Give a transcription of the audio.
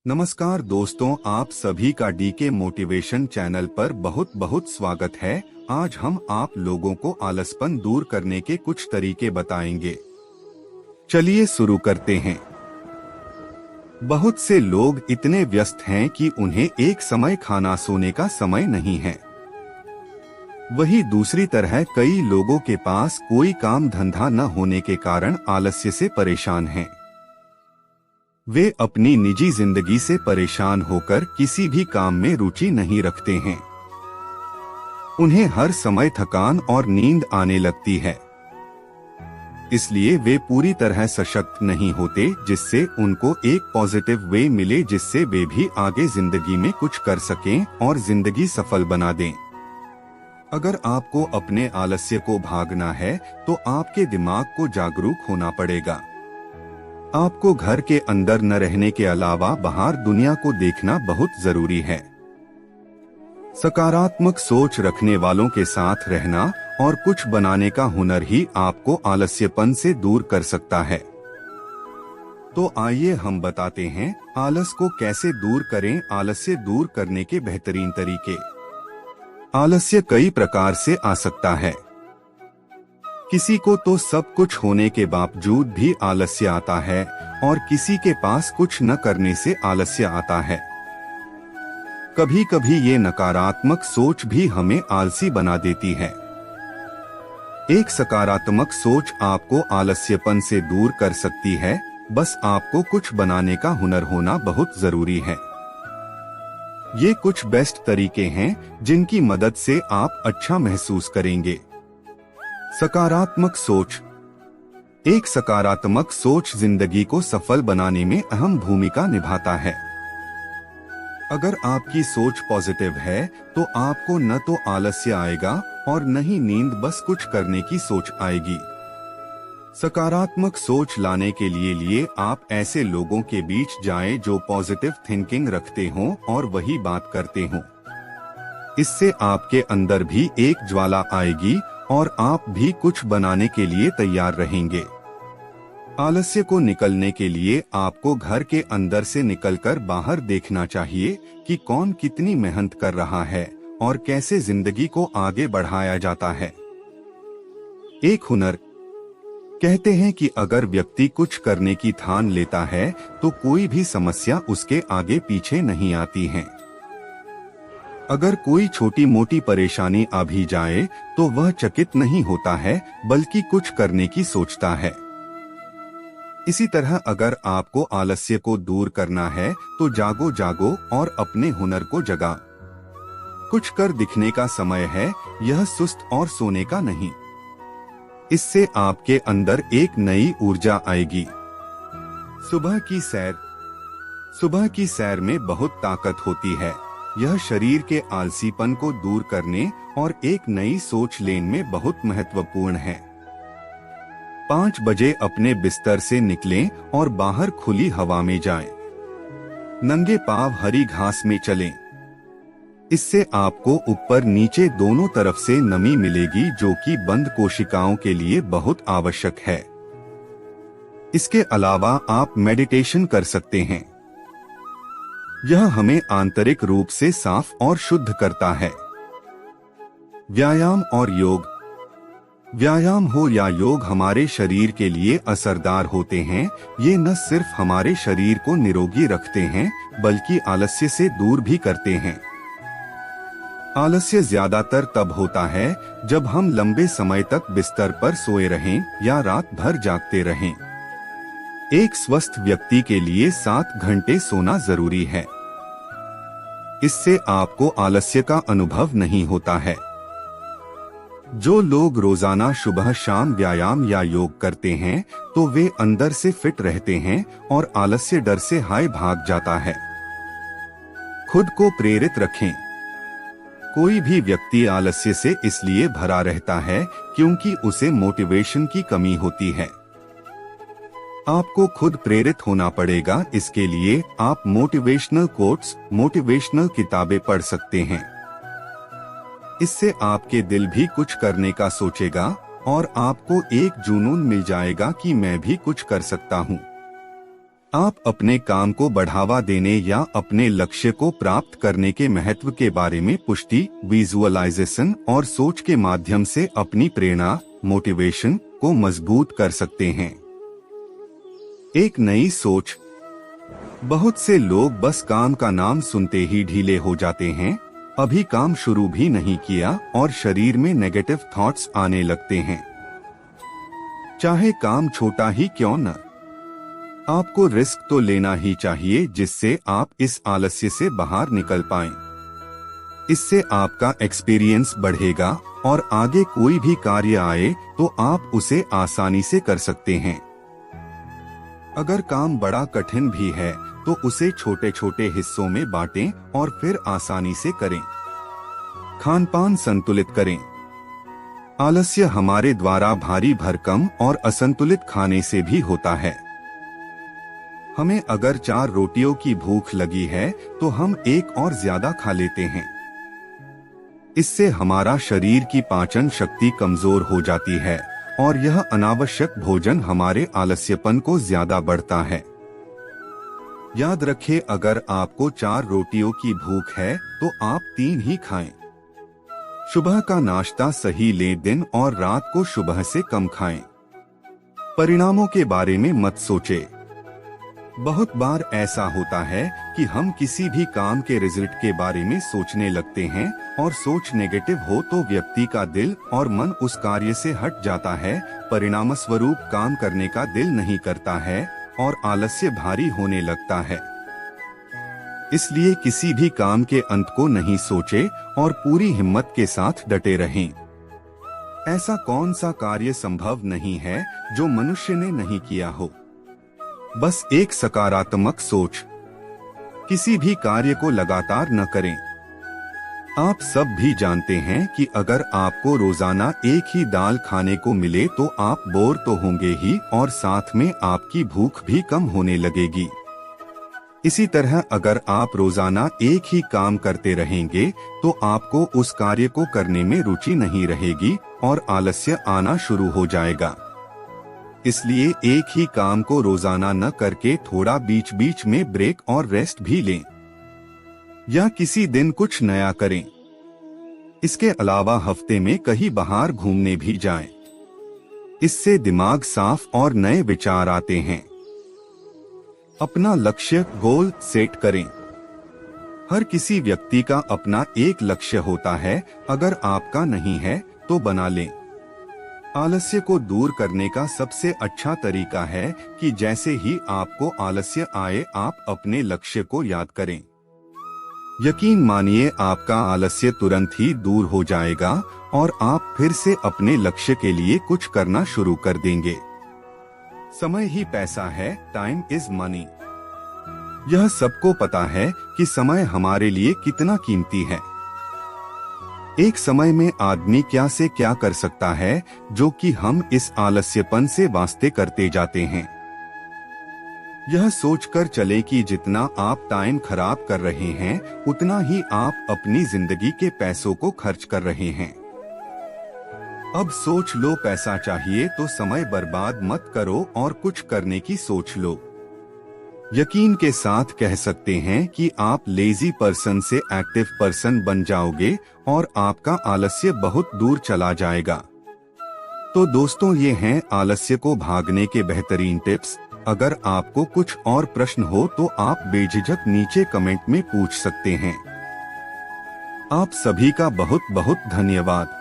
नमस्कार दोस्तों, आप सभी का डीके मोटिवेशन चैनल पर बहुत बहुत स्वागत है। आज हम आप लोगों को आलसपन दूर करने के कुछ तरीके बताएंगे। चलिए शुरू करते हैं। बहुत से लोग इतने व्यस्त हैं कि उन्हें एक समय खाना सोने का समय नहीं है। वही दूसरी तरह कई लोगों के पास कोई काम धंधा न होने के कारण आलस्य से परेशान हैं। वे अपनी निजी जिंदगी से परेशान होकर किसी भी काम में रुचि नहीं रखते हैं। उन्हें हर समय थकान और नींद आने लगती है, इसलिए वे पूरी तरह सशक्त नहीं होते, जिससे उनको एक पॉजिटिव वे मिले जिससे वे भी आगे जिंदगी में कुछ कर सकें और जिंदगी सफल बना दें। अगर आपको अपने आलस्य को भागना है तो आपके दिमाग को जागरूक होना पड़ेगा। आपको घर के अंदर न रहने के अलावा बाहर दुनिया को देखना बहुत जरूरी है। सकारात्मक सोच रखने वालों के साथ रहना और कुछ बनाने का हुनर ही आपको आलस्यपन से दूर कर सकता है। तो आइए हम बताते हैं आलस को कैसे दूर करें। आलस्य दूर करने के बेहतरीन तरीके। आलस्य कई प्रकार से आ सकता है। किसी को तो सब कुछ होने के बावजूद भी आलस्य आता है और किसी के पास कुछ न करने से आलस्य आता है। कभी कभी ये नकारात्मक सोच भी हमें आलसी बना देती है। एक सकारात्मक सोच आपको आलस्यपन से दूर कर सकती है। बस आपको कुछ बनाने का हुनर होना बहुत जरूरी है। ये कुछ बेस्ट तरीके हैं जिनकी मदद से आप अच्छा महसूस करेंगे। सकारात्मक सोच। एक सकारात्मक सोच जिंदगी को सफल बनाने में अहम भूमिका निभाता है। अगर आपकी सोच पॉजिटिव है तो आपको न तो आलस्य आएगा और न ही नींद, बस कुछ करने की सोच आएगी। सकारात्मक सोच लाने के लिए आप ऐसे लोगों के बीच जाएं जो पॉजिटिव थिंकिंग रखते हों और वही बात करते हों। इससे आपके अंदर भी एक ज्वाला आएगी और आप भी कुछ बनाने के लिए तैयार रहेंगे। आलस्य को निकलने के लिए आपको घर के अंदर से निकलकर बाहर देखना चाहिए कि कौन कितनी मेहनत कर रहा है और कैसे जिंदगी को आगे बढ़ाया जाता है। एक हुनर। कहते हैं कि अगर व्यक्ति कुछ करने की ठान लेता है तो कोई भी समस्या उसके आगे पीछे नहीं आती है। अगर कोई छोटी मोटी परेशानी आ भी जाए तो वह चकित नहीं होता है, बल्कि कुछ करने की सोचता है। इसी तरह अगर आपको आलस्य को दूर करना है तो जागो जागो और अपने हुनर को जगा। कुछ कर दिखने का समय है, यह सुस्त और सोने का नहीं। इससे आपके अंदर एक नई ऊर्जा आएगी। सुबह की सैर। सुबह की सैर में बहुत ताकत होती है। यह शरीर के आलसीपन को दूर करने और एक नई सोच लेने में बहुत महत्वपूर्ण है। 5 बजे अपने बिस्तर से निकलें और बाहर खुली हवा में जाएं। नंगे पांव हरी घास में चलें। इससे आपको ऊपर नीचे दोनों तरफ से नमी मिलेगी, जो कि बंद कोशिकाओं के लिए बहुत आवश्यक है। इसके अलावा आप मेडिटेशन कर सकते हैं। यह हमें आंतरिक रूप से साफ और शुद्ध करता है। व्यायाम और योग। व्यायाम हो या योग हमारे शरीर के लिए असरदार होते हैं। ये न सिर्फ हमारे शरीर को निरोगी रखते हैं बल्कि आलस्य से दूर भी करते हैं। आलस्य ज्यादातर तब होता है जब हम लंबे समय तक बिस्तर पर सोए रहें या रात भर जागते रहें। एक स्वस्थ व्यक्ति के लिए 7 घंटे सोना जरूरी है। इससे आपको आलस्य का अनुभव नहीं होता है। जो लोग रोजाना सुबह शाम व्यायाम या योग करते हैं तो वे अंदर से फिट रहते हैं और आलस्य डर से हाय भाग जाता है। खुद को प्रेरित रखें। कोई भी व्यक्ति आलस्य से इसलिए भरा रहता है क्योंकि उसे मोटिवेशन की कमी होती है। आपको खुद प्रेरित होना पड़ेगा। इसके लिए आप मोटिवेशनल कोट्स, मोटिवेशनल किताबें पढ़ सकते हैं। इससे आपके दिल भी कुछ करने का सोचेगा और आपको एक जुनून मिल जाएगा कि मैं भी कुछ कर सकता हूँ। आप अपने काम को बढ़ावा देने या अपने लक्ष्य को प्राप्त करने के महत्व के बारे में पुष्टि, विजुअलाइजेशन और सोच के माध्यम से अपनी प्रेरणा, मोटिवेशन को मजबूत कर सकते हैं। एक नई सोच। बहुत से लोग बस काम का नाम सुनते ही ढीले हो जाते हैं, अभी काम शुरू भी नहीं किया और शरीर में नेगेटिव थॉट्स आने लगते हैं। चाहे काम छोटा ही क्यों न, आपको रिस्क तो लेना ही चाहिए जिससे आप इस आलस्य से बाहर निकल पाएं। इससे आपका एक्सपीरियंस बढ़ेगा और आगे कोई भी कार्य आए तो आप उसे आसानी से कर सकते हैं। अगर काम बड़ा कठिन भी है तो उसे छोटे छोटे हिस्सों में बांटें और फिर आसानी से करें। खानपान संतुलित करें। आलस्य हमारे द्वारा भारी भरकम और असंतुलित खाने से भी होता है। हमें अगर 4 रोटियों की भूख लगी है तो हम एक और ज्यादा खा लेते हैं। इससे हमारा शरीर की पाचन शक्ति कमजोर हो जाती है और यह अनावश्यक भोजन हमारे आलस्यपन को ज्यादा बढ़ता है। याद रखें, अगर आपको 4 रोटियों की भूख है तो आप 3 ही खाएं। सुबह का नाश्ता सही लें, दिन और रात को सुबह से कम खाएं। परिणामों के बारे में मत सोचें। बहुत बार ऐसा होता है कि हम किसी भी काम के रिजल्ट के बारे में सोचने लगते हैं और सोच नेगेटिव हो तो व्यक्ति का दिल और मन उस कार्य से हट जाता है, परिणाम स्वरूप काम करने का दिल नहीं करता है और आलस्य भारी होने लगता है। इसलिए किसी भी काम के अंत को नहीं सोचे और पूरी हिम्मत के साथ डटे रहें। ऐसा कौन सा कार्य संभव नहीं है जो मनुष्य ने नहीं किया हो। बस एक सकारात्मक सोच। किसी भी कार्य को लगातार न करें। आप सब भी जानते हैं कि अगर आपको रोजाना एक ही दाल खाने को मिले तो आप बोर तो होंगे ही और साथ में आपकी भूख भी कम होने लगेगी। इसी तरह अगर आप रोजाना एक ही काम करते रहेंगे तो आपको उस कार्य को करने में रुचि नहीं रहेगी और आलस्य आना शुरू हो जाएगा। इसलिए एक ही काम को रोजाना न करके थोड़ा बीच बीच में ब्रेक और रेस्ट भी लें या किसी दिन कुछ नया करें। इसके अलावा हफ्ते में कहीं बाहर घूमने भी जाएं। इससे दिमाग साफ और नए विचार आते हैं। अपना लक्ष्य गोल सेट करें। हर किसी व्यक्ति का अपना एक लक्ष्य होता है, अगर आपका नहीं है तो बना लें। आलस्य को दूर करने का सबसे अच्छा तरीका है कि जैसे ही आपको आलस्य आए आप अपने लक्ष्य को याद करें। यकीन मानिए आपका आलस्य तुरंत ही दूर हो जाएगा और आप फिर से अपने लक्ष्य के लिए कुछ करना शुरू कर देंगे। समय ही पैसा है, टाइम इज मनी। यह सबको पता है कि समय हमारे लिए कितना कीमती है। एक समय में आदमी क्या से क्या कर सकता है जो कि हम इस आलस्यपन से वास्ते करते जाते हैं। यह सोचकर चले कि जितना आप टाइम खराब कर रहे हैं उतना ही आप अपनी जिंदगी के पैसों को खर्च कर रहे हैं। अब सोच लो, पैसा चाहिए तो समय बर्बाद मत करो और कुछ करने की सोच लो। यकीन के साथ कह सकते हैं कि आप लेजी पर्सन से एक्टिव पर्सन बन जाओगे और आपका आलस्य बहुत दूर चला जाएगा। तो दोस्तों, ये हैं आलस्य को भागने के बेहतरीन टिप्स। अगर आपको कुछ और प्रश्न हो तो आप बेझिझक नीचे कमेंट में पूछ सकते हैं। आप सभी का बहुत बहुत धन्यवाद।